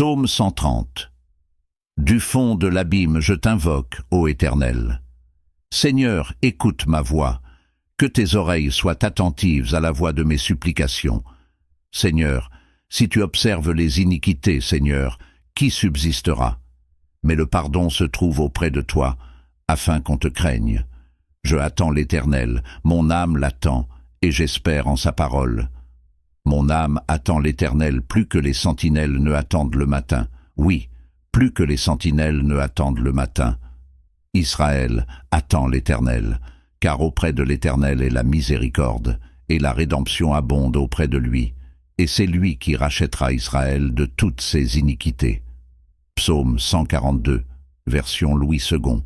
Psaume 130. Du fond de l'abîme je t'invoque, ô Éternel. Seigneur, écoute ma voix, que tes oreilles soient attentives à la voix de mes supplications. Seigneur, si tu observes les iniquités, Seigneur, qui subsistera? Mais le pardon se trouve auprès de toi, afin qu'on te craigne. Je attends l'Éternel, mon âme l'attend, et j'espère en sa parole. Mon âme attend l'Éternel plus que les sentinelles ne attendent le matin. Oui, plus que les sentinelles ne attendent le matin. Israël attend l'Éternel, car auprès de l'Éternel est la miséricorde, et la rédemption abonde auprès de lui, et c'est lui qui rachètera Israël de toutes ses iniquités. Psaume 142, version Louis II.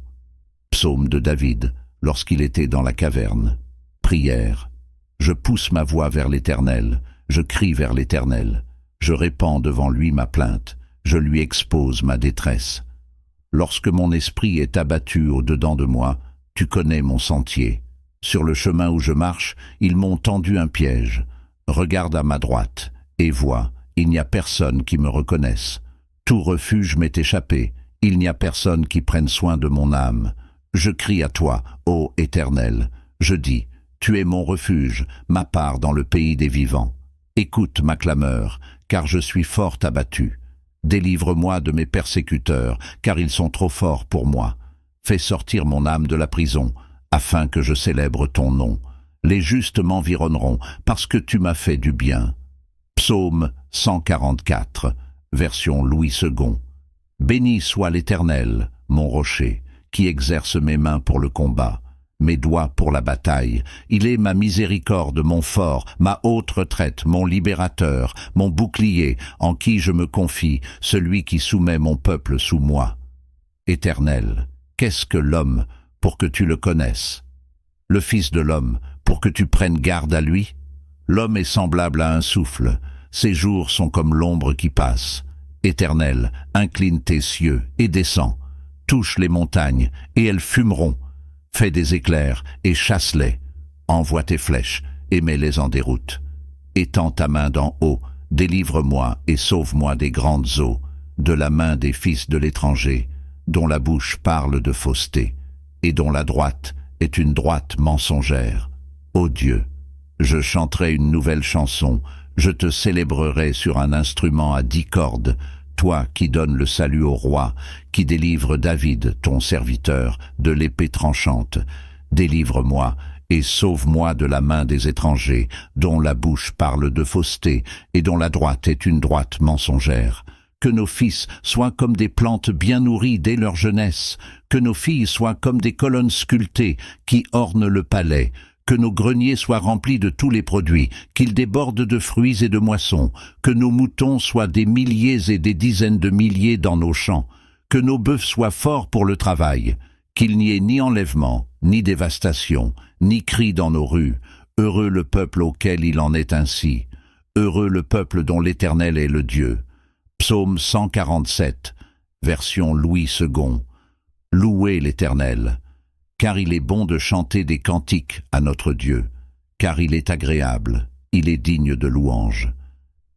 Psaume de David, lorsqu'il était dans la caverne. Prière. Je pousse ma voix vers l'Éternel, je crie vers l'Éternel. Je répands devant lui ma plainte, je lui expose ma détresse. Lorsque mon esprit est abattu au-dedans de moi, tu connais mon sentier. Sur le chemin où je marche, ils m'ont tendu un piège. Regarde à ma droite, et vois, il n'y a personne qui me reconnaisse. Tout refuge m'est échappé, il n'y a personne qui prenne soin de mon âme. Je crie à toi, ô Éternel. Je dis, tu es mon refuge, ma part dans le pays des vivants. Écoute ma clameur, car je suis fort abattu. Délivre-moi de mes persécuteurs, car ils sont trop forts pour moi. Fais sortir mon âme de la prison, afin que je célèbre ton nom. Les justes m'environneront, parce que tu m'as fait du bien. Psaume 144, version Louis II. Béni soit l'Éternel, mon rocher, qui exerce mes mains pour le combat, mes doigts pour la bataille. Il est ma miséricorde, mon fort, ma haute retraite, mon libérateur, mon bouclier, en qui je me confie, celui qui soumet mon peuple sous moi. Éternel, qu'est-ce que l'homme pour que tu le connaisses? Le Fils de l'homme pour que tu prennes garde à lui? L'homme est semblable à un souffle, ses jours sont comme l'ombre qui passe. Éternel, incline tes cieux et descends, touche les montagnes et elles fumeront. Fais des éclairs et chasse-les. Envoie tes flèches et mets-les en déroute. Étends ta main d'en haut, délivre-moi et sauve-moi des grandes eaux, de la main des fils de l'étranger, dont la bouche parle de fausseté, et dont la droite est une droite mensongère. Ô Dieu, je chanterai une nouvelle chanson, je te célébrerai sur un instrument à 10 cordes, toi qui donnes le salut au roi, qui délivre David, ton serviteur, de l'épée tranchante. Délivre-moi et sauve-moi de la main des étrangers, dont la bouche parle de fausseté, et dont la droite est une droite mensongère. Que nos fils soient comme des plantes bien nourries dès leur jeunesse, que nos filles soient comme des colonnes sculptées qui ornent le palais, que nos greniers soient remplis de tous les produits, qu'ils débordent de fruits et de moissons, que nos moutons soient des milliers et des dizaines de milliers dans nos champs, que nos bœufs soient forts pour le travail, qu'il n'y ait ni enlèvement, ni dévastation, ni cri dans nos rues. Heureux le peuple auquel il en est ainsi. Heureux le peuple dont l'Éternel est le Dieu. Psaume 147, version Louis II. Louez l'Éternel, car il est bon de chanter des cantiques à notre Dieu, car il est agréable, il est digne de louange.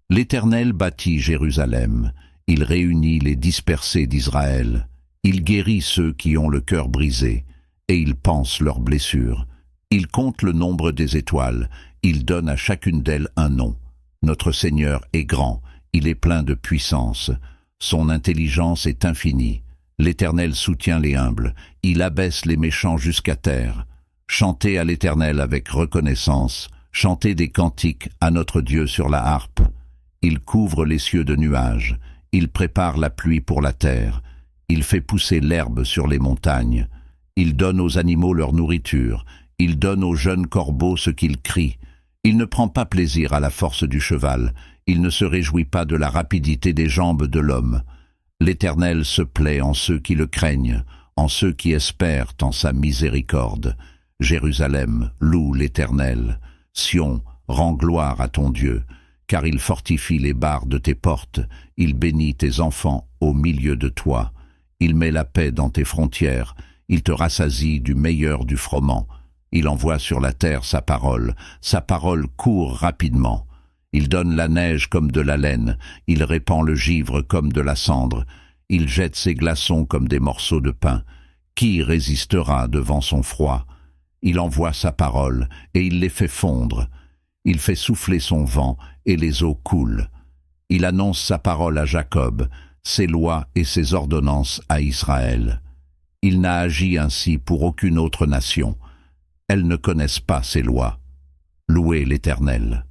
L'Éternel bâtit Jérusalem, il réunit les dispersés d'Israël, il guérit ceux qui ont le cœur brisé, et il panse leurs blessures. Il compte le nombre des étoiles, il donne à chacune d'elles un nom. Notre Seigneur est grand, il est plein de puissance, son intelligence est infinie. L'Éternel soutient les humbles, il abaisse les méchants jusqu'à terre. Chantez à l'Éternel avec reconnaissance, chantez des cantiques à notre Dieu sur la harpe. Il couvre les cieux de nuages, il prépare la pluie pour la terre, il fait pousser l'herbe sur les montagnes. Il donne aux animaux leur nourriture, il donne aux jeunes corbeaux ce qu'ils crient. Il ne prend pas plaisir à la force du cheval, il ne se réjouit pas de la rapidité des jambes de l'homme. L'Éternel se plaît en ceux qui le craignent, en ceux qui espèrent en sa miséricorde. Jérusalem, loue l'Éternel. Sion, rends gloire à ton Dieu, car il fortifie les barres de tes portes, il bénit tes enfants au milieu de toi. Il met la paix dans tes frontières, il te rassasie du meilleur du froment. Il envoie sur la terre sa parole court rapidement. Il donne la neige comme de la laine, il répand le givre comme de la cendre, il jette ses glaçons comme des morceaux de pain. Qui résistera devant son froid? Il envoie sa parole, et il les fait fondre. Il fait souffler son vent, et les eaux coulent. Il annonce sa parole à Jacob, ses lois et ses ordonnances à Israël. Il n'a agi ainsi pour aucune autre nation. Elles ne connaissent pas ses lois. Louez l'Éternel.